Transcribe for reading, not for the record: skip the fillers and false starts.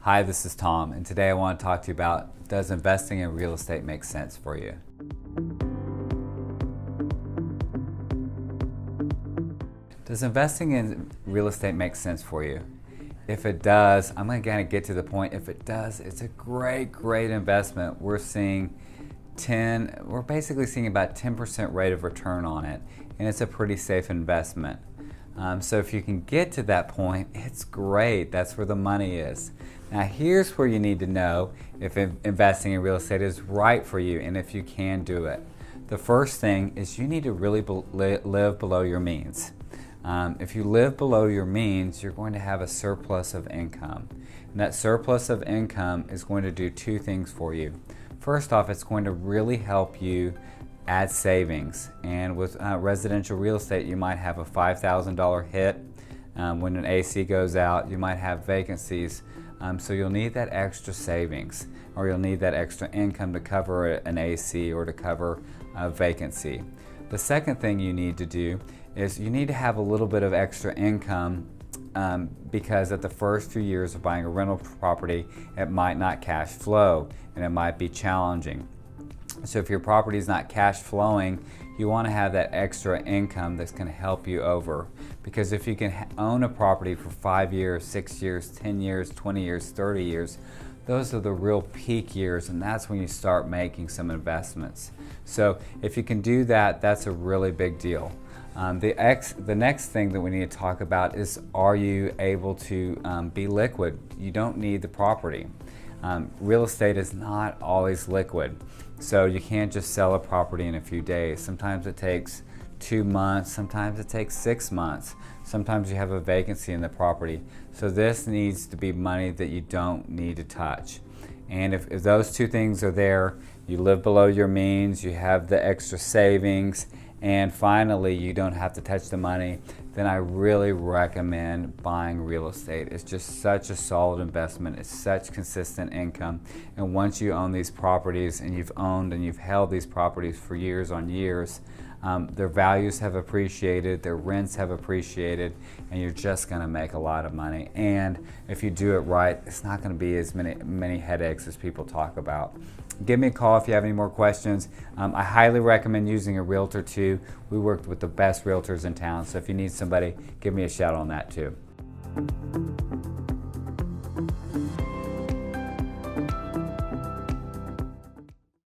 Hi, this is Tom, and today I want to talk to you about, does investing in real estate make sense for you? Does investing in real estate make sense for you? If it does, I'm going to kind of get to the point. If it does, it's a great investment. We're basically seeing about 10% rate of return on it, and it's a pretty safe investment. So if you can get to that point, it's great. That's where the money is. Now here's where you need to know if investing in real estate is right for you and if you can do it. The first thing is you need to really live below your means. If you live below your means, you're going to have a surplus of income. And that surplus of income is going to do two things for you. First off, it's going to really help you add savings. And with residential real estate, you might have a $5,000 hit when an AC goes out. You might have vacancies. So you'll need that extra savings, or you'll need that extra income to cover an AC or to cover a vacancy. The second thing you need to do is you need to have a little bit of extra income because at the first few years of buying a rental property, it might not cash flow and it might be challenging. So if your property is not cash flowing, you want to have that extra income that's going to help you over. Because if you can own a property for 5 years, 6 years, 10 years, 20 years, 30 years, those are the real peak years, and that's when you start making some investments. So if you can do that, that's a really big deal. The next thing that we need to talk about is, are you able to be liquid? You don't need the property. Real estate is not always liquid. So you can't just sell a property in a few days. Sometimes it takes 2 months, sometimes it takes 6 months. Sometimes you have a vacancy in the property. So this needs to be money that you don't need to touch. And if those two things are there, you live below your means, you have the extra savings, and finally you don't have to touch the money, then I really recommend buying real estate. It's just such a solid investment. It's such consistent income. And once you own these properties and you've owned and you've held these properties for years on years, their values have appreciated, their rents have appreciated, and you're just going to make a lot of money. And if you do it right, it's not going to be as many headaches as people talk about. Give me a call if you have any more questions. I highly recommend using a realtor too. We worked with the best realtors in town, so if you need somebody, give me a shout on that too.